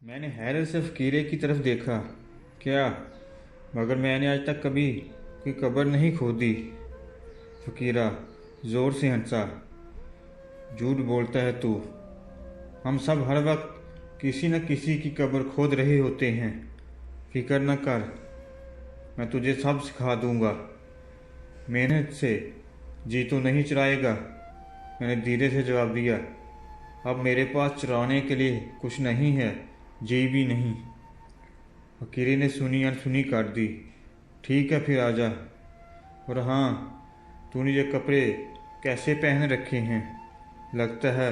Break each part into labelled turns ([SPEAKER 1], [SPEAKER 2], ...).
[SPEAKER 1] मैंने हैरत से फकीरे की तरफ देखा। क्या? मगर मैंने आज तक कभी कोई कब्र नहीं खोदी। फकीरा ज़ोर से हंसा। झूठ बोलता है तू। हम सब हर वक्त किसी न किसी की कब्र खोद रहे होते हैं। फिक्र न कर, मैं तुझे सब सिखा दूंगा। मेहनत से जी तो नहीं चुराएगा? मैंने धीरे से जवाब दिया। अब मेरे पास चुराने के लिए कुछ नहीं है, जी भी नहीं। फकीरे ने सुनी अनसुनी कर दी। ठीक है फिर आजा। और हाँ, तूने ये कपड़े कैसे पहन रखे हैं? लगता है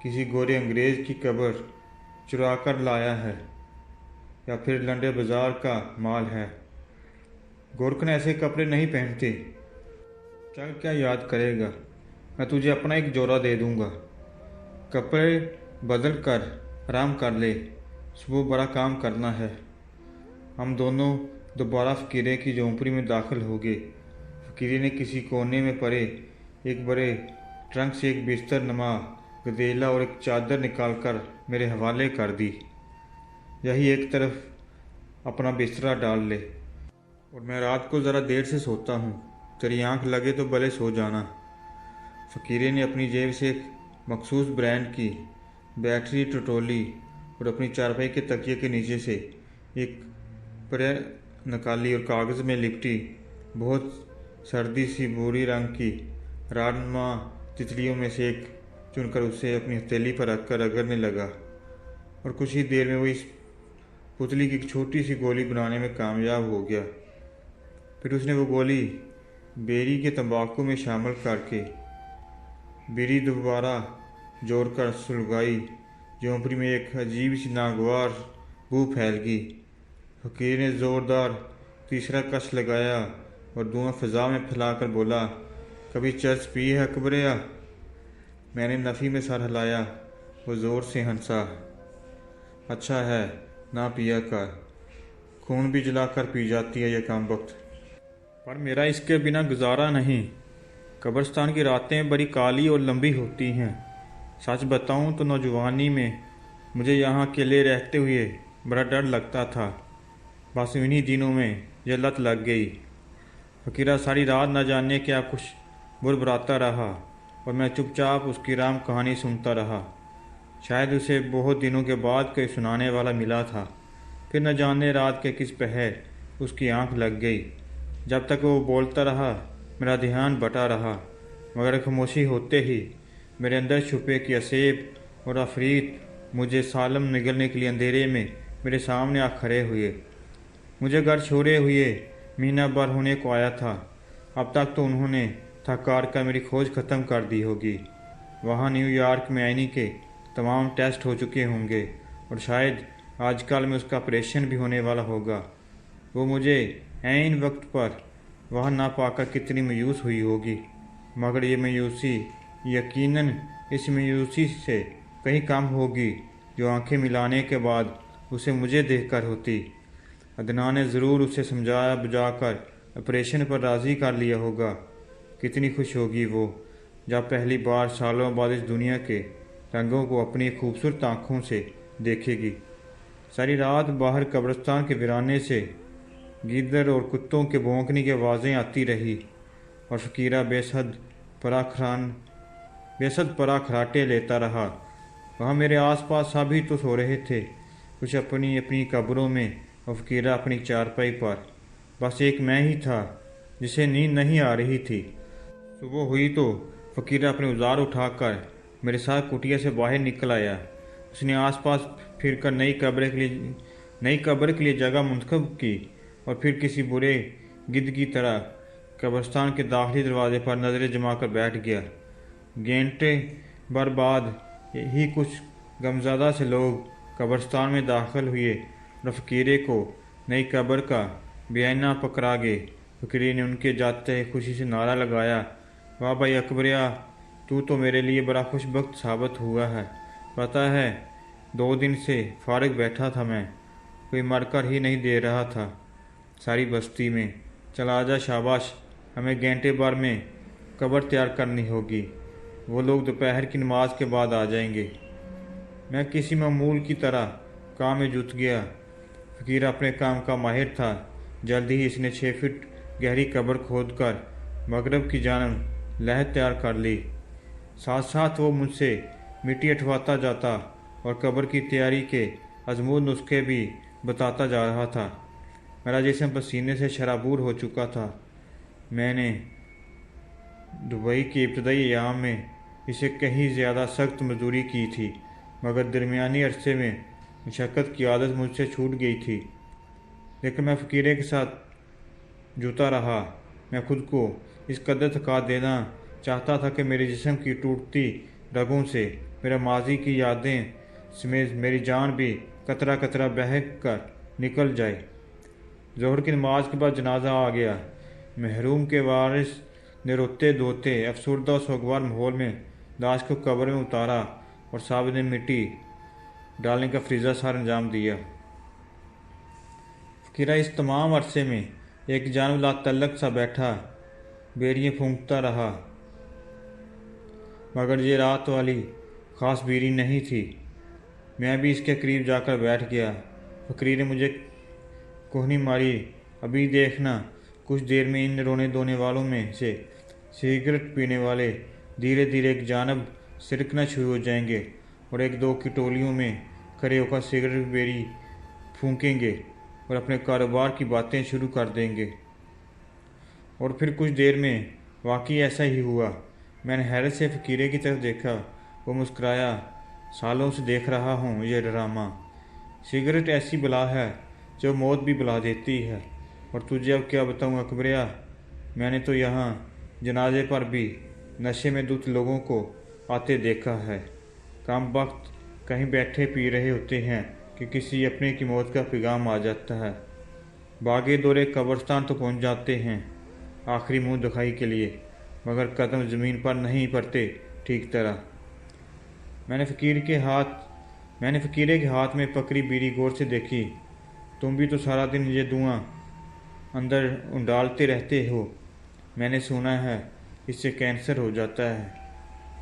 [SPEAKER 1] किसी गोरे अंग्रेज की कब्र चुरा कर लाया है, या फिर लंडे बाजार का माल है। गोरखन ऐसे कपड़े नहीं पहनते। चल, क्या याद करेगा? मैं तुझे अपना एक जोड़ा दे दूंगा। कपड़े बदल कर आराम कर ले, सुबह बड़ा काम करना है। हम दोनों दोबारा फकीरे की झोंपड़ी में दाखिल हो गए। फकीरे ने किसी कोने में पड़े एक बड़े ट्रंक से एक बिस्तर नमा गदेला और एक चादर निकालकर मेरे हवाले कर दी। यही एक तरफ अपना बिस्तरा डाल ले, और मैं रात को ज़रा देर से सोता हूँ। तेरी आंख लगे तो भले सो जाना। फकीरे ने अपनी जेब से एक मखसूस ब्रांड की बैटरी टटोली और अपनी चारपाई के तकिए के नीचे से एक प्रे निकाली और कागज़ में लिपटी बहुत सर्दी सी भूरी रंग की रानमा तितलियों में से एक चुनकर उसे अपनी हथेली पर रखकर रगड़ने लगा। और कुछ ही देर में वो इस पुतली की एक छोटी सी गोली बनाने में कामयाब हो गया। फिर उसने वो गोली बेरी के तंबाकू में शामिल करके बीड़ी दोबारा जोड़कर सुलगाई। झोंपड़ी में एक अजीब सी नागवार बू फैल गई। फकीर ने ज़ोरदार तीसरा कश लगाया और धुआं फिजा में फैलाकर बोला, कभी चर्च पी है अकबरिया? मैंने नफ़ी में सर हिलाया। वो ज़ोर से हंसा। अच्छा है, ना पिया कर। खून भी जलाकर पी जाती है ये काम वक्त। पर मेरा इसके बिना गुजारा नहीं। कब्रिस्तान की रातें बड़ी काली और लंबी होती हैं। सच बताऊं तो नौजवानी में मुझे यहाँ अकेले रहते हुए बड़ा डर लगता था। बस इन्हीं दिनों में यह लत लग गई। फकीरा सारी रात न जाने क्या कुछ बुरबुराता रहा और मैं चुपचाप उसकी राम कहानी सुनता रहा। शायद उसे बहुत दिनों के बाद कोई सुनाने वाला मिला था। फिर न जाने रात के किस पहर उसकी आंख लग गई। जब तक वो बोलता रहा मेरा ध्यान बटा रहा, मगर खामोशी होते ही मेरे अंदर छुपे कि असेब और अफरीत मुझे सालम निगलने के लिए अंधेरे में मेरे सामने आ खड़े हुए। मुझे घर छोड़े हुए महीना भर होने को आया था। अब तक तो उन्होंने थक हार कर मेरी खोज ख़त्म कर दी होगी। वहाँ न्यूयॉर्क में आईनी के तमाम टेस्ट हो चुके होंगे और शायद आजकल में उसका ऑपरेशन भी होने वाला होगा। वो मुझे ऐन वक्त पर वहाँ ना पाकर कितनी मायूस हुई होगी, मगर ये मायूसी यकीनन इस मायूसी से कहीं कम होगी जो आंखें मिलाने के बाद उसे मुझे देखकर होती। अदनान ने ज़रूर उसे समझाया बुझाकर ऑपरेशन पर राज़ी कर लिया होगा। कितनी खुश होगी वो जब पहली बार सालों बाद इस दुनिया के रंगों को अपनी खूबसूरत आँखों से देखेगी। सारी रात बाहर कब्रिस्तान के वीराने से गीदड़ और कुत्तों के भौंकने की आवाज़ें आती रही और फकीरा बेसद पराखराटे लेता रहा। वहाँ मेरे आसपास सभी तो सो रहे थे, कुछ अपनी अपनी कब्रों में और फकीरा अपनी चारपाई पर। बस एक मैं ही था जिसे नींद नहीं आ रही थी। सुबह हुई तो फकीरा अपने औजार उठाकर मेरे साथ कुटिया से बाहर निकल आया। उसने आसपास फिरकर नई कब्र के लिए जगह मुंतखब की और फिर किसी बुरे गिद्ध की तरह कब्रिस्तान के दाखिली दरवाजे पर नज़रें जमा कर बैठ गया। घंटे भर बाद ही कुछ गमज़दा से लोग कब्रिस्तान में दाखिल हुए और फकीरे को नई कब्र का बयाना पकड़ा गए। फकीरे ने उनके जाते खुशी से नारा लगाया, वाह भाई अकबरिया, तू तो मेरे लिए बड़ा खुशबख्त साबित हुआ है। पता है, 2 दिन से फारिग बैठा था मैं, कोई मरकर ही नहीं दे रहा था सारी बस्ती में। चला आजा, शाबाश, हमें घंटे भर में कब्र तैयार करनी होगी। वो लोग दोपहर की नमाज के बाद आ जाएंगे। मैं किसी मामूल की तरह काम में जुट गया। फकीर अपने काम का माहिर था। जल्दी ही इसने 6 फीट गहरी कब्र खोदकर मगरब की जानब लहद तैयार कर ली। साथ साथ वो मुझसे मिट्टी हटवाता जाता और कब्र की तैयारी के अजमूद नुस्खे भी बताता जा रहा था। मेरा जिस्म पसीने से शराबूर हो चुका था। मैंने दुबई के इब्तदाई अयाम में इसे कहीं ज़्यादा सख्त मजदूरी की थी, मगर दरमियानी अरसे में मशक्क़त की आदत मुझसे छूट गई थी। लेकिन मैं फ़कीरे के साथ जुटा रहा। मैं खुद को इस कदर थका देना चाहता था कि मेरे जिस्म की टूटती रगों से मेरा माजी की यादें समेत मेरी जान भी कतरा कतरा बहक कर निकल जाए। ज़ोहर की नमाज के बाद जनाजा आ गया। महरूम के वारिस ने रोते धोते अफसरदा और सोगवार माहौल में लाश को कब्र में उतारा और साहब ने मिट्टी डालने का फरीज़ा सार अंजाम दिया। फ़कीरा इस तमाम अरसे में एक जानब लातल्लक सा बैठा बेरियाँ फूंकता रहा, मगर ये रात वाली ख़ास बीरी नहीं थी। मैं भी इसके करीब जाकर बैठ गया। फ़कीर ने मुझे कोहनी मारी, अभी देखना कुछ देर में इन रोने धोने वालों में से सिगरेट पीने वाले धीरे धीरे एक जानब सिरकना शुरू हो जाएंगे और एक दो की टोलियों में खड़े होकर सिगरेट बेरी फूंकेंगे और अपने कारोबार की बातें शुरू कर देंगे। और फिर कुछ देर में वाकई ऐसा ही हुआ। मैंने हैरत से फ़कीरे की तरफ देखा। वो मुस्कुराया। सालों से देख रहा हूँ ये ड्रामा। सिगरेट ऐसी बला है जो मौत भी बुला देती है। और तुझे अब क्या बताऊँ अकबरिया, मैंने तो यहाँ जनाजे पर भी नशे में धुत लोगों को आते देखा है। कम वक्त कहीं बैठे पी रहे होते हैं कि किसी अपने की मौत का पैगाम आ जाता है। बागे दौरे कब्रिस्तान तो पहुँच जाते हैं आखिरी मुंह दिखाई के लिए, मगर कदम ज़मीन पर नहीं पड़ते ठीक तरह। मैंने फ़कीरे के हाथ में पकड़ी बीड़ी गौर से देखी। तुम भी तो सारा दिन ये धुआं अंदर उंडालते रहते हो। मैंने सुना है इससे कैंसर हो जाता है।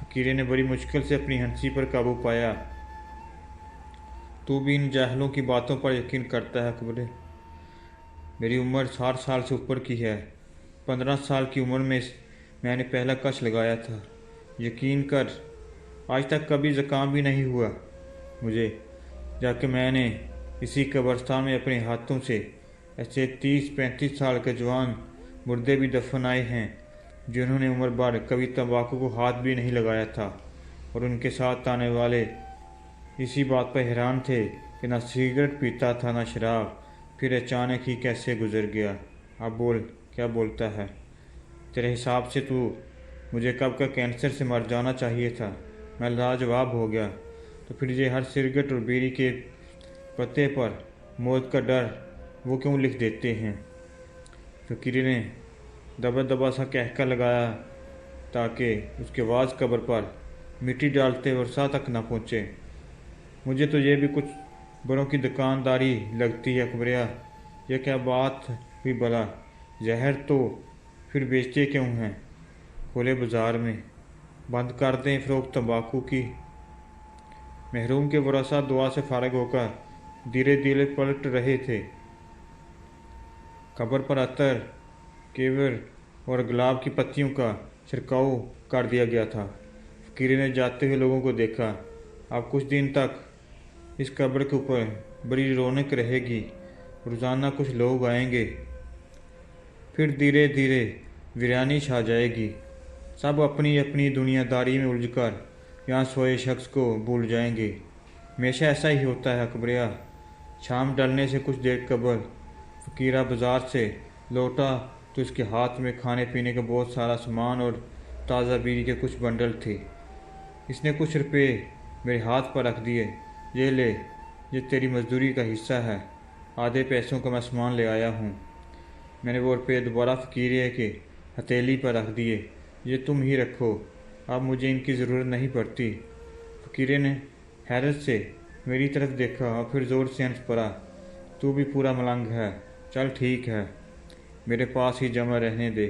[SPEAKER 1] फ़कीरे ने बड़ी मुश्किल से अपनी हंसी पर काबू पाया। तू भी इन जाहलों की बातों पर यकीन करता है अकबर? मेरी उम्र 60 साल से ऊपर की है। 15 साल की उम्र में मैंने पहला कश लगाया था। यकीन कर, आज तक कभी ज़ुकाम भी नहीं हुआ मुझे, जाके मैंने इसी कब्रिस्तान में अपने हाथों से ऐसे 30-35 साल के जवान मुर्दे भी दफनाए हैं जिन्होंने उम्र भर कभी तंबाकू को हाथ भी नहीं लगाया था। और उनके साथ आने वाले इसी बात पर हैरान थे कि ना सिगरेट पीता था ना शराब, फिर अचानक ही कैसे गुजर गया। अब बोल, क्या बोलता है? तेरे हिसाब से तू मुझे कब का कैंसर से मर जाना चाहिए था। मैं लाजवाब हो गया। तो फिर ये हर सिगरेट और बीड़ी के पत्ते पर मौत का डर वो क्यों लिख देते हैं? फ़कीर ने दबा दबा सा कहका लगाया ताकि उसकी आवाज़ कब्र पर मिट्टी डालते वर्षा तक न पहुँचे। मुझे तो ये भी कुछ बड़ों की दुकानदारी लगती है अकबरिया। यह क्या बात हुई भला? जहर तो फिर बेचते क्यों हैं खुले बाज़ार में? बंद कर दें फ़रोख्त तंबाकू की। महरूम के वरसा दुआ से फारग होकर धीरे धीरे पलट रहे थे। कब्र पर अतर, केवर और गुलाब की पत्तियों का छिड़काव कर दिया गया था। फ़कीर ने जाते हुए लोगों को देखा। अब कुछ दिन तक इस कब्र के ऊपर बड़ी रौनक रहेगी। रोज़ाना कुछ लोग आएंगे, फिर धीरे धीरे वीरानी छा जाएगी। सब अपनी अपनी दुनियादारी में उलझकर यहाँ सोए शख्स को भूल जाएंगे। हमेशा ऐसा ही होता है अकबरिया। शाम ढलने से कुछ देर कबल फ़कीरा बाज़ार से लौटा तो इसके हाथ में खाने पीने का बहुत सारा सामान और ताज़ा बीड़ी के कुछ बंडल थे। इसने कुछ रुपए मेरे हाथ पर रख दिए। ये ले, ये तेरी मजदूरी का हिस्सा है। आधे पैसों का मैं सामान ले आया हूँ। मैंने वो रुपये दोबारा फ़कीरे के हथेली पर रख दिए। ये तुम ही रखो, अब मुझे इनकी ज़रूरत नहीं पड़ती। फ़कीरे ने हैरत से मेरी तरफ देखा और फिर ज़ोर से हंस पड़ा। तू भी पूरा मलंग है। चल ठीक है, मेरे पास ही जमा रहने दे।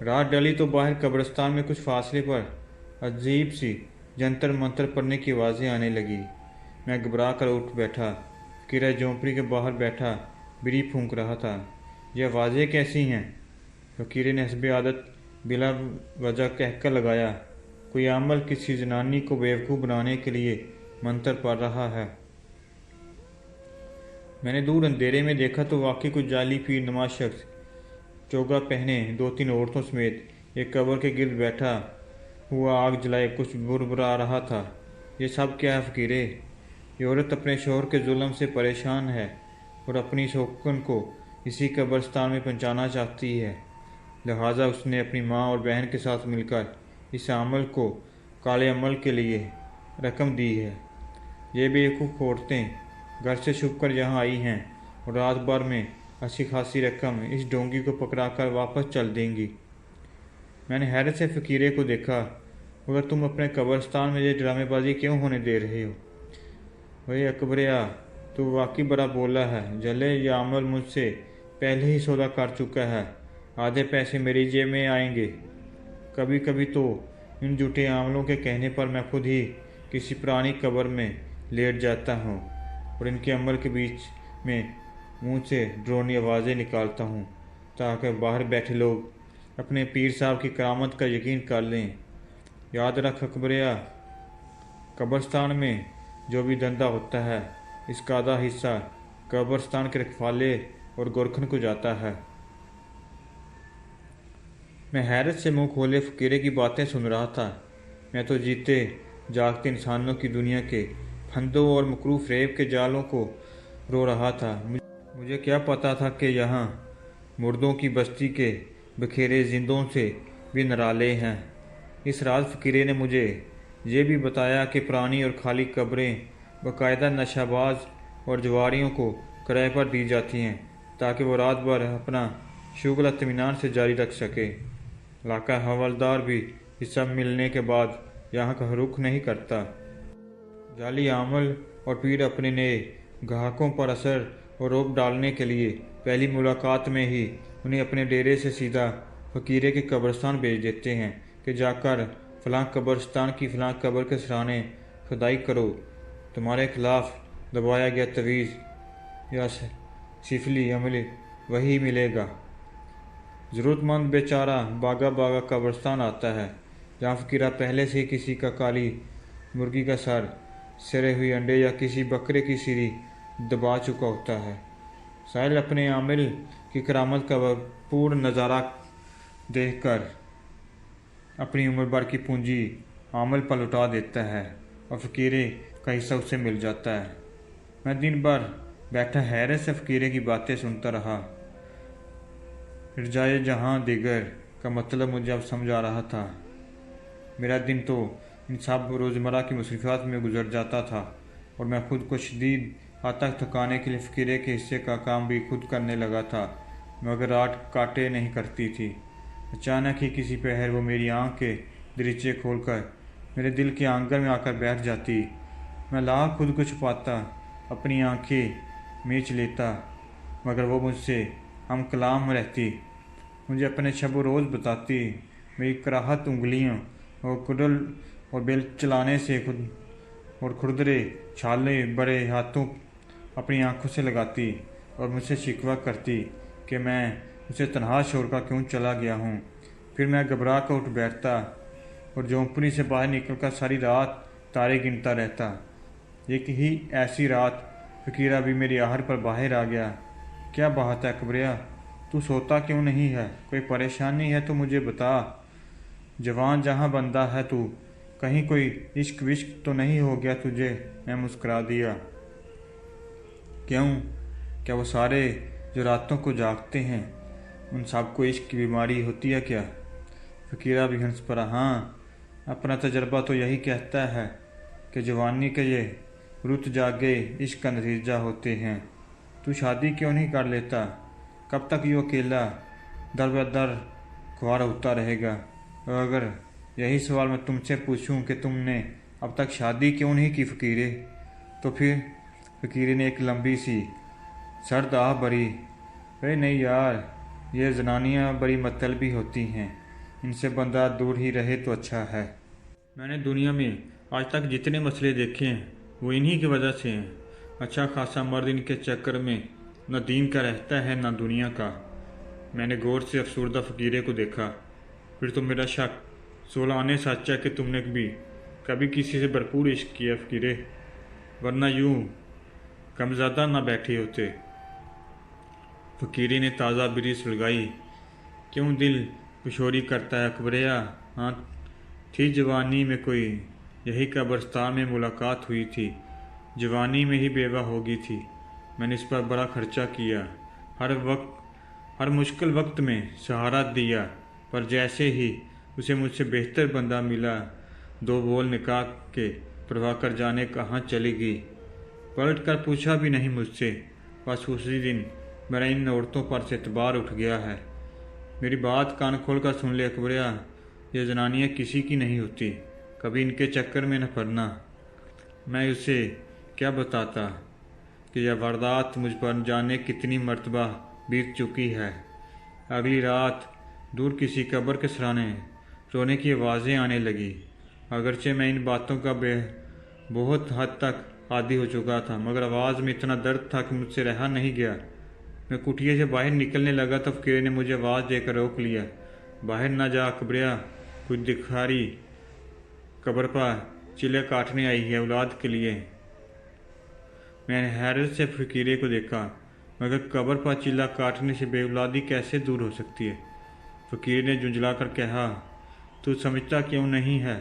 [SPEAKER 1] रात डली तो बाहर कब्रिस्तान में कुछ फासले पर अजीब सी जंतर मंतर पड़ने की आवाज़ें आने लगी। मैं घबरा कर उठ बैठा। फकीरा झोंपड़ी के बाहर बैठा बीड़ी फूंक रहा था। ये आवाज़ें कैसी हैं? फकीरे ने हस्बे आदत बिला वजह कहकर लगाया। कोई अमल किसी जनानी को बेवकूफ़ बनाने के लिए मंत्र पढ़ रहा है। मैंने दूर अंधेरे में देखा तो वाकई कुछ जाली पीर नमाज शख्स चोगा पहने 2-3 औरतों समेत एक कब्र के गिर्द बैठा हुआ आग जलाए कुछ बुरबुरा रहा था। ये सब क्या है फकीरे? ये औरत अपने शोहर के जुल्म से परेशान है और अपनी शौकन को इसी कब्रस्तान में पहुंचाना चाहती है। लिहाजा उसने अपनी माँ और बहन के साथ मिलकर इस अमल को काले अमल के लिए रकम दी है। ये बेवकूफ़ औरतें घर से छुप कर यहाँ आई हैं और रात भर में अच्छी खासी रकम इस डोंगी को पकड़ा कर वापस चल देंगी। मैंने हैरत से फ़कीरे को देखा। मगर तुम अपने कब्रस्तान में ये ड्रामेबाजी क्यों होने दे रहे हो? वही अकबरिया, तू वाकई बड़ा बोला है। जले यह अमल मुझसे पहले ही सौदा कर चुका है। आधे पैसे मेरी जेब में आएंगे। कभी कभी तो इन झूठे आमलों के कहने पर मैं खुद ही किसी पुरानी कब्र में लेट जाता हूँ और इनके अमल के बीच में मुंह से ड्रोनी आवाज़ें निकालता हूँ ताकि बाहर बैठे लोग अपने पीर साहब की करामत का यकीन कर लें। याद रख अकबरिया, कब्रस्तान में जो भी धंधा होता है इसका आधा हिस्सा कब्रस्तान के रखवाले और गोरखन को जाता है। मैं हैरत से मुंह खोले फकीरे की बातें सुन रहा था। मैं तो जीते जागते इंसानों की दुनिया के फंदों और मकरू फ़रेब के जालों को रो रहा था। मुझे क्या पता था कि यहाँ मुर्दों की बस्ती के बखेरे जिंदों से भी नराले हैं। इस रात फकीरे ने मुझे ये भी बताया कि पुरानी और खाली कब्रें बाकायदा नशाबाज और जवारियों को किराए पर दी जाती हैं ताकि वो रात भर अपना शुगल इत्मीनान से जारी रख सके। इलाका हवलदार भी इस सब मिलने के बाद यहाँ का रुख नहीं करता। जाली आमल और पीर अपने नए ग्राहकों पर असर और रोक डालने के लिए पहली मुलाकात में ही उन्हें अपने डेरे से सीधा फकीरे के कब्रस्तान भेज देते हैं कि जाकर फ़लाँ कब्रस्तान की फ़लाँ कब्र के सराहने खुदाई करो। तुम्हारे खिलाफ दबाया गया तवीज़ या सिफली अमल वही मिलेगा। ज़रूरतमंद बेचारा बागा बागा कब्रस्तान आता है जहाँ फकीरा पहले से किसी का काली मुर्गी का सर, सड़े हुए अंडे या किसी बकरे की सिरी दबा चुका होता है। साहिल अपने आमिल की करामत का पूर्ण नज़ारा देखकर अपनी उम्र भर की पूंजी आमिल पर लुटा देता है और फ़कीरे का हिस्सा उससे मिल जाता है। मैं दिन भर बैठा हैरत से फ़कीरे की बातें सुनता रहा। रजाए जहाँ दिगर का मतलब मुझे अब समझ आ रहा था। मेरा दिन तो इन सब रोज़मर्रा की मुसीबत में गुजर जाता था और मैं खुद को शदीद हद तक थकाने के लिए फ़कीरे के हिस्से का काम भी खुद करने लगा था, मगर रात काटे नहीं करती थी। अचानक ही किसी पहर वो मेरी आँख के दरीचे खोलकर मेरे दिल के आंगन में आकर बैठ जाती। मैं लाख खुद को छुपाता, अपनी आंखें मीच लेता, मगर वो मुझसे हम कलाम रहती। मुझे अपने शब रोज़ बताती। मेरी कराहत उंगलियों और कुडल और बेल चलाने से खुद और खुरदरे छाले बड़े हाथों अपनी आंखों से लगाती और मुझसे शिकवा करती कि मैं उसे तन्हा छोड़कर क्यों चला गया हूँ। फिर मैं घबरा कर उठ बैठता और झोंपड़ी से बाहर निकलकर सारी रात तारे गिनता रहता। एक ही ऐसी रात फ़कीरा भी मेरी आहट पर बाहर आ गया। क्या बात है अकबरिया, तू सोता क्यों नहीं है? कोई परेशानी है तो मुझे बता। जवान जहाँ बंदा है तू, कहीं कोई इश्क विश्क तो नहीं हो गया तुझे? मैं मुस्कुरा दिया। क्यों? क्या वो सारे जो रातों को जागते हैं उन सबको इश्क की बीमारी होती है क्या? फ़कीरा भी हंस पड़ा। हाँ, अपना तजर्बा तो यही कहता है कि जवानी के ये रुत जागे इश्क का नतीजा होते हैं। तू शादी क्यों नहीं कर लेता? कब तक यूँ अकेला दर बदर खुआर होता रहेगा? और अगर यही सवाल मैं तुमसे पूछूं कि तुमने अब तक शादी क्यों नहीं की फ़कीरे, तो फिर फ़कीरे ने एक लंबी सी सर्द आह भरी। अरे नहीं यार, ये जनानियाँ बड़ी मतलबी होती हैं, इनसे बंदा दूर ही रहे तो अच्छा है। मैंने दुनिया में आज तक जितने मसले देखे हैं वो इन्हीं की वजह से हैं। अच्छा खासा मर्द इनके चक्कर में न दीन का रहता है न दुनिया का। मैंने गौर से अफसरदा फ़कीरे को देखा। फिर तो मेरा शक 16 आने सच है कि तुमने भी कभी किसी से भरपूर इश्क किया फ़कीरे, वरना यूं कमज़ादा ना बैठे होते। फ़कीरे ने ताज़ा बीड़ी सुलगाई। क्यों दिल कुशोरी करता है अकबरिया? हाँ, थी जवानी में कोई, यही कब्रिस्तान में मुलाकात हुई थी। जवानी में ही बेवा होगी थी। मैंने इस पर बड़ा खर्चा किया, हर मुश्किल वक्त में सहारा दिया, पर जैसे ही उसे मुझसे बेहतर बंदा मिला, 2 बोल निकाह के परवाह कर जाने कहाँ चली गई। पलट कर पूछा भी नहीं मुझसे। बस उसी दिन मेरा इन औरतों पर से एतबार उठ गया है। मेरी बात कान खोल कर सुन ले अकबरिया, ये जनानियाँ किसी की नहीं होती, कभी इनके चक्कर में न पड़ना। मैं उसे क्या बताता कि यह वारदात मुझ पर जाने कितनी मर्तबा बीत चुकी है। अगली रात दूर किसी कब्र के सराने रोने की आवाज़ें आने लगी। अगरचे मैं इन बातों का बहुत हद तक आदी हो चुका था, मगर आवाज़ में इतना दर्द था कि मुझसे रहा नहीं गया। मैं कुटिया से बाहर निकलने लगा तो फ़कीर ने मुझे आवाज़ देकर रोक लिया। बाहर ना जा अकबरिया, कुछ दिखारी कब्र पर चिल्ले काटने आई है औलाद के लिए। मैंने हैरत से फ़कीरे को देखा, मगर कब्र पर चिल्ला काटने से बेऔलादी कैसे दूर हो सकती है? फ़कीर ने झुंझला कर कहा, तू समझता क्यों नहीं है?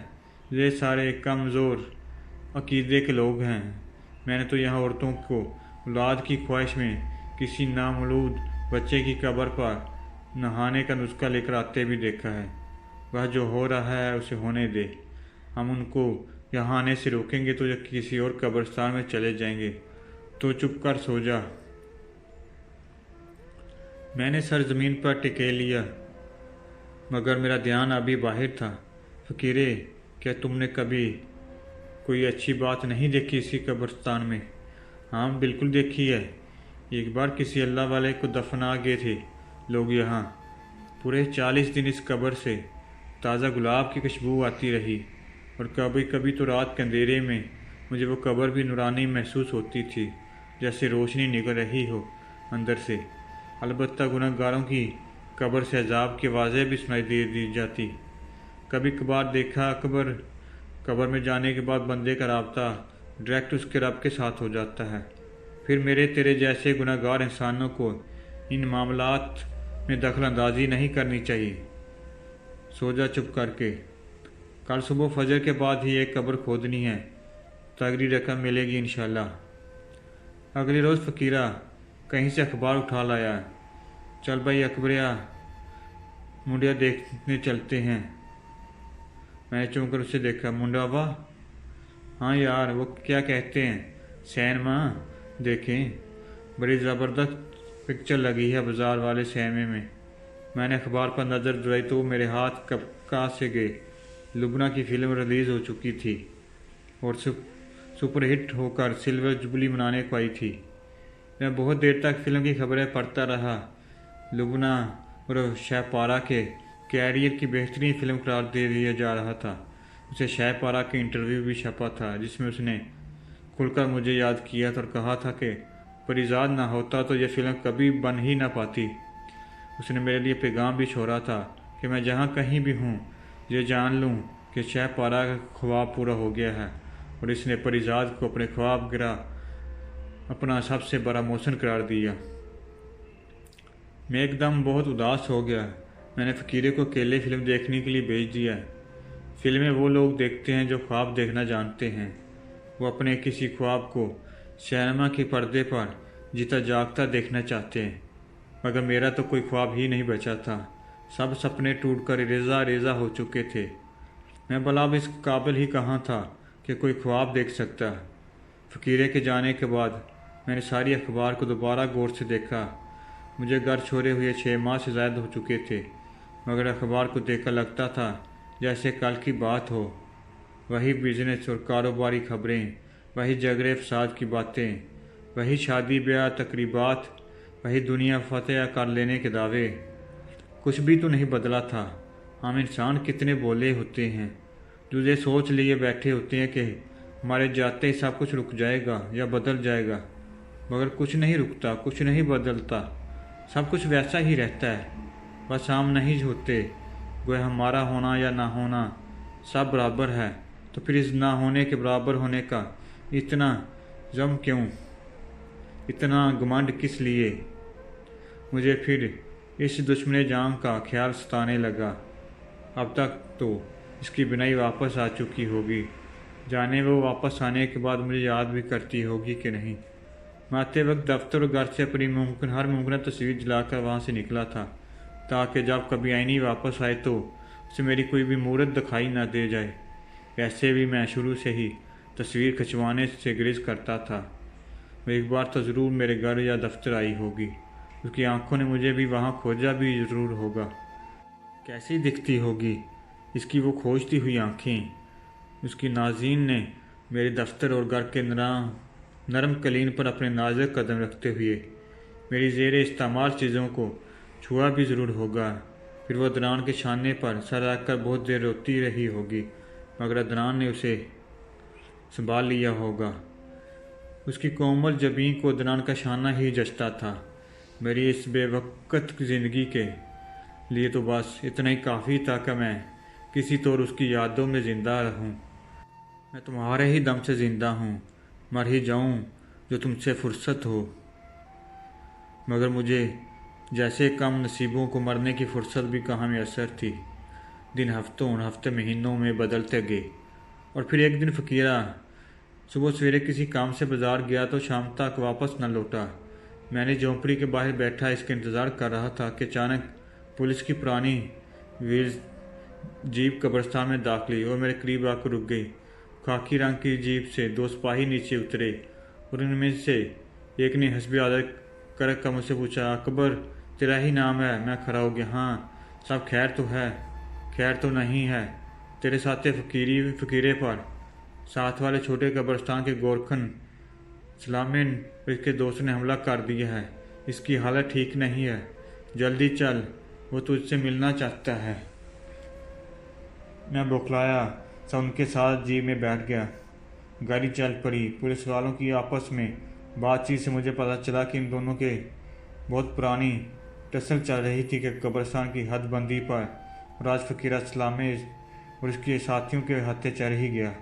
[SPEAKER 1] ये सारे कमज़ोर अकीदे के लोग हैं। मैंने तो यहाँ औरतों को औलाद की ख्वाहिश में किसी नामौलूद बच्चे की कब्र पर नहाने का नुस्खा लेकर आते भी देखा है। वह जो हो रहा है उसे होने दे। हम उनको यहाँ आने से रोकेंगे तो किसी और कब्रिस्तान में चले जाएंगे। तो चुप कर सो जा। मैंने सर ज़मीन पर टिके लिया, मगर मेरा ध्यान अभी बाहर था। फ़कीरे, क्या तुमने कभी कोई अच्छी बात नहीं देखी इसी कब्रिस्तान में? हाँ, बिल्कुल देखी है। एक बार किसी अल्लाह वाले को दफना गए थे लोग यहाँ। पूरे 40 दिन इस कब्र से ताज़ा गुलाब की खुशबू आती रही, और कभी कभी तो रात के अंधेरे में मुझे वो कब्र भी नूरानी महसूस होती थी, जैसे रोशनी निकल रही हो अंदर से। अलबत्ता गुनहगारों की कब्र से अजाब की आवाज़ें भी सुनाई दे दी जाती। कभी कभार देखा कब्र में जाने के बाद बंदे का राब्ता डायरेक्ट उसके रब के साथ हो जाता है। फिर मेरे तेरे जैसे गुनहगार इंसानों को इन मामलात में दखल अंदाजी नहीं करनी चाहिए। सो जा चुप करके। कल सुबह फजर के बाद ही एक कब्र खोदनी है, तगड़ी रकम मिलेगी इंशाल्लाह। अगले रोज़ फ़कीरा कहीं से अखबार उठा लाया। चल भाई अकबरिया, मुंडिया देखने चलते हैं। मैंने चूम कर उसे देखा। मुंडा वाह, हाँ यार, वो क्या कहते हैं, सैनमा देखें, बड़ी ज़बरदस्त पिक्चर लगी है बाज़ार वाले सैमे में। मैंने अखबार पर नज़र दौड़ाई तो मेरे हाथ कब कहाँ से गए। लुबना की फ़िल्म रिलीज़ हो चुकी थी और सुपरहिट होकर सिल्वर जुबली मनाने को आई थी। मैं बहुत देर तक फ़िल्म की खबरें पढ़ता रहा। लुबना और शाहपारा के कैरियर की बेहतरीन फ़िल्म करार दे दिया जा रहा था। उसे शाहपारा के इंटरव्यू भी छपा था, जिसमें उसने खुलकर मुझे याद किया था और कहा था कि परिजाद ना होता तो यह फ़िल्म कभी बन ही ना पाती। उसने मेरे लिए पैगाम भी छोड़ा था कि मैं जहाँ कहीं भी हूँ ये जान लूँ कि शाहपारा का ख्वाब पूरा हो गया है, और इसने परिजाद को अपने ख्वाब गिरा अपना सबसे बड़ा मोशन करार दिया। मैं एकदम बहुत उदास हो गया। मैंने फ़कीरे को अकेले फ़िल्म देखने के लिए भेज दिया। फ़िल्में वो लोग देखते हैं जो ख्वाब देखना जानते हैं। वो अपने किसी ख्वाब को सिनेमा के पर्दे पर जीता जागता देखना चाहते हैं, मगर मेरा तो कोई ख्वाब ही नहीं बचा था। सब सपने टूटकर रेज़ा रेज़ा हो चुके थे। मैं भला अब इस काबिल ही कहाँ था कि कोई ख्वाब देख सकता। फ़कीरे के जाने के बाद मैंने सारी अखबार को दोबारा गौर से देखा। मुझे घर छोड़े हुए 6 माह से ज़्यादा हो चुके थे, मगर अखबार को देखकर लगता था जैसे कल की बात हो। वही बिजनेस और कारोबारी खबरें, वही झगड़े फसाद की बातें, वही शादी ब्याह तकरीबात, वही दुनिया फतेह कर लेने के दावे। कुछ भी तो नहीं बदला था। हम इंसान कितने बोले होते हैं, जो ये सोच लिए बैठे होते हैं कि हमारे जाते ही सब कुछ रुक जाएगा या बदल जाएगा, मगर कुछ नहीं रुकता, कुछ नहीं बदलता, सब कुछ वैसा ही रहता है। बस हम नहीं होते, गोया हमारा होना या ना होना सब बराबर है। तो फिर इस ना होने के बराबर होने का इतना गम क्यों, इतना घमंड किस लिए? मुझे फिर इस दुश्मन जान का ख्याल सताने लगा। अब तक तो इसकी बिनाई वापस आ चुकी होगी, जाने वो वापस आने के बाद मुझे याद भी करती होगी कि नहीं। मैं आते वक्त दफ्तर और घर से अपनी हर मुमकिन तस्वीर जलाकर वहाँ से निकला था, ताकि जब कभी आईनी वापस आए तो उसे मेरी कोई भी मूर्त दिखाई न दे जाए। वैसे भी मैं शुरू से ही तस्वीर खिंचवाने से गुरेज करता था। वो एक बार तो ज़रूर मेरे घर या दफ्तर आई होगी, उसकी आंखों ने मुझे भी वहाँ खोजा भी ज़रूर होगा। कैसी दिखती होगी इसकी वो खोजती हुई आँखें। उसकी नाज़रीन ने मेरे दफ्तर और घर के नरम कलीन पर अपने नाजुक कदम रखते हुए मेरी ज़ेरे इस्तेमाल चीज़ों को छुआ भी ज़रूर होगा। फिर वह अदनान के शाने पर सर रखकर बहुत देर रोती रही होगी, मगर अदनान ने उसे संभाल लिया होगा। उसकी कोमल जबीं को अदनान का शाना ही जचता था। मेरी इस बेवक्त ज़िंदगी के लिए तो बस इतना ही काफ़ी था कि मैं किसी तौर उसकी यादों में ज़िंदा रहूं। मैं तुम्हारे ही दम से ज़िंदा हूँ, मर ही जाऊँ जो तुमसे फुर्सत हो। मगर मुझे जैसे कम नसीबों को मरने की फुर्सत भी कहाँ मैसर थी। दिन हफ्ते महीनों में बदलते गए। और फिर एक दिन फ़कीरा सुबह सवेरे किसी काम से बाज़ार गया तो शाम तक वापस न लौटा। मैंने झोंपड़ी के बाहर बैठा इसका इंतज़ार कर रहा था कि अचानक पुलिस की पुरानी व्हील्स जीप कब्रिस्तान में दाखिल और मेरे करीब आकर रुक गई। खाकी रंग की जीप से 2 सिपाही नीचे उतरे और उनमें से एक ने हस्बी आदत कर मुझसे पूछा, अकबर तेरा ही नाम है? मैं खड़ा हो गया। हाँ। सब खैर तो है? खैर तो नहीं है, तेरे साथ फ़कीरे पर साथ वाले छोटे कब्रिस्तान के गोरखन सलामिन और इसके दोस्त ने हमला कर दिया है। इसकी हालत ठीक नहीं है, जल्दी चल, वो तुझसे मिलना चाहता है। मैं बौखलाया सा उनके साथ जीप में बैठ गया। गाड़ी चल पड़ी। पुलिस वालों की आपस में बातचीत से मुझे पता चला कि इन दोनों के बहुत पुरानी टसल चल रही थी कि कब्रिस्तान की हदबंदी पर राज फ़कीरा सलामे और उसके साथियों के हत्थे चढ़ ही गया।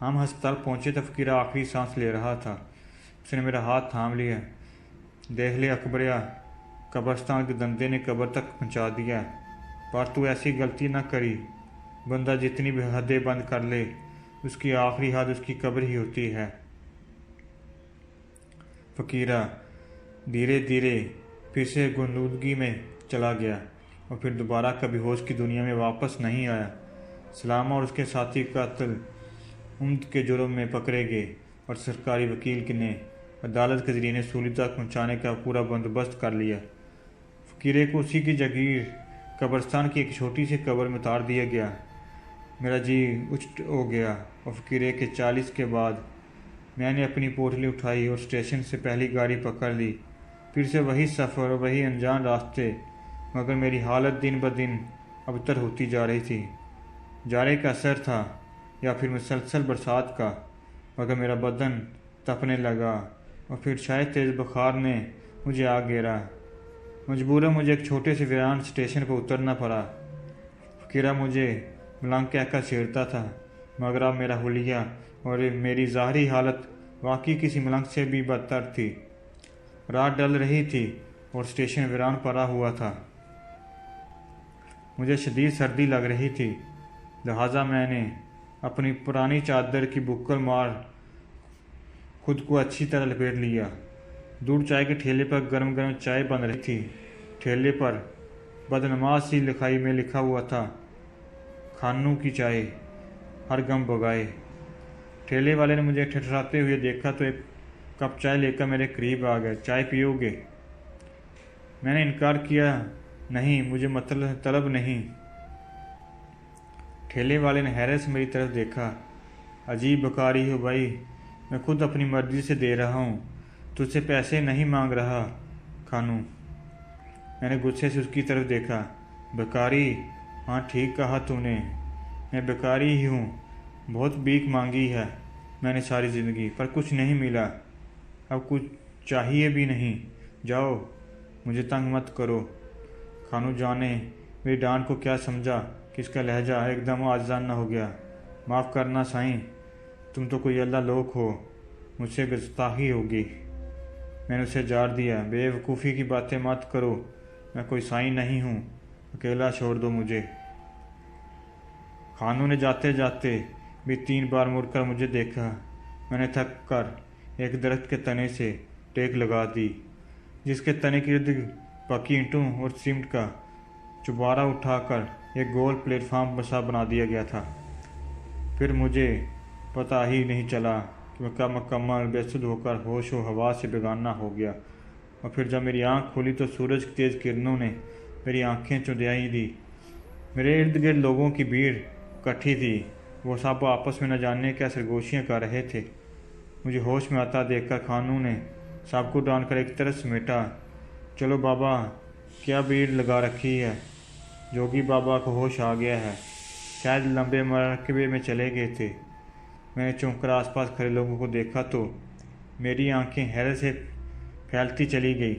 [SPEAKER 1] हम अस्पताल पहुंचे तो फ़कीरा आखिरी सांस ले रहा था। उसने मेरा हाथ थाम लिया। देख ले अकबरिया, कब्रिस्तान के धंधे ने कब्र तक पहुंचा दिया, पर तू ऐसी गलती न करी। बंदा जितनी भी हदें बंद कर ले, उसकी आखिरी हद उसकी कब्र ही होती है। फ़कीरा धीरे धीरे फिर से गुमनामी में चला गया और फिर दोबारा कभी होश की दुनिया में वापस नहीं आया। सलामा और उसके साथी कातिल उम्द के जुर्म में पकड़े गए और सरकारी वकील ने अदालत के ज़रिए सूली तक पहुँचाने का पूरा बंदोबस्त कर लिया। फ़कीरे को उसी की जागीर कब्रिस्तान की एक छोटी सी कब्र में उतार दिया गया। मेरा जी उच्च हो गया और फ़कीरे के 40 के बाद मैंने अपनी पोटली उठाई और स्टेशन से पहली गाड़ी पकड़ ली। फिर से वही सफ़र और वही अनजान रास्ते, मगर मेरी हालत दिन ब दिन अबतर होती जा रही थी। जाड़े का असर था या फिर मुसलसल बरसात का, मगर मेरा बदन तपने लगा और फिर शायद तेज़ बुखार ने मुझे आ घेरा। मजबूरन मुझे एक छोटे से वीरान स्टेशन पर उतरना पड़ा। फ़कीरा मुझे मलंग कहकर छेड़ता था, मगर अब मेरा हुलिया और मेरी ज़ाहरी हालत वाकई किसी मलंग से भी बदतर थी। रात डल रही थी और स्टेशन वीरान पड़ा हुआ था। मुझे शदीद सर्दी लग रही थी, लिहाजा मैंने अपनी पुरानी चादर की बुक्कल मार खुद को अच्छी तरह लपेट लिया। दूर चाय के ठेले पर गर्म गर्म चाय बन रही थी। ठेले पर बदनमाज सी लिखाई में लिखा हुआ था, खानू की चाय, हर गम भगाए। ठेले वाले ने मुझे ठठराते हुए देखा तो एक कप चाय लेकर मेरे करीब आ गए। चाय पियोगे? मैंने इनकार किया, नहीं, मुझे मतलब तलब नहीं। ठेले वाले ने हैरत से मेरी तरफ देखा। अजीब बकारी हो भाई, मैं खुद अपनी मर्जी से दे रहा हूँ, तुझसे पैसे नहीं मांग रहा खानू। मैंने गुस्से से उसकी तरफ देखा। बेकारी? हाँ ठीक कहा तूने, मैं बेकारी ही हूँ, بہت بھیک مانگی ہے میں نے ساری زندگی، پر کچھ نہیں ملا، اب کچھ چاہیے بھی نہیں۔ جاؤ، مجھے تنگ مت کرو۔ خانو جان نے میری ڈانٹ کو کیا سمجھا کہ اس کا لہجہ ایک دم عاجزانہ ہو گیا۔ معاف کرنا سائیں، تم تو کوئی اللہ لوگ ہو، مجھ سے گستاخی ہوگی۔ میں نے اسے جار دیا۔ بے وقوفی کی باتیں مت کرو، میں کوئی سائیں نہیں ہوں، اکیلا چھوڑ دو مجھے۔ خانو نے جاتے جاتے بھی 3 بار مڑ کر مجھے دیکھا۔ میں نے تھک کر ایک درخت کے تنے سے ٹیک لگا دی، جس کے تنے کے ارد پکی اینٹوں اور سیمنٹ کا چبارہ اٹھا کر ایک گول پلیٹ فارم سا بنا دیا گیا تھا۔ پھر مجھے پتہ ہی نہیں چلا کہ میں کب مکمل بے سدھ ہو کر ہوش و حواس سے بیگانہ ہو گیا، اور پھر جب میری آنکھ کھلی تو سورج کی تیز کرنوں نے میری آنکھیں چندیائی دی۔ میرے ارد گرد لوگوں کی بھیڑ اکٹھی تھی، وہ سب آپس میں نہ جانے کیا سرگوشیاں کر رہے تھے۔ مجھے ہوش میں آتا دیکھ کر خانو نے سب کو ڈان کر ایک طرف سمیٹا۔ چلو بابا، کیا بھیڑ لگا رکھی ہے؟ جوگی بابا کو ہوش آ گیا ہے، شاید لمبے مراقبے میں چلے گئے تھے۔ میں نے چونک کر آس پاس کھڑے لوگوں کو دیکھا تو میری آنکھیں حیرت سے پھیلتی چلی گئی۔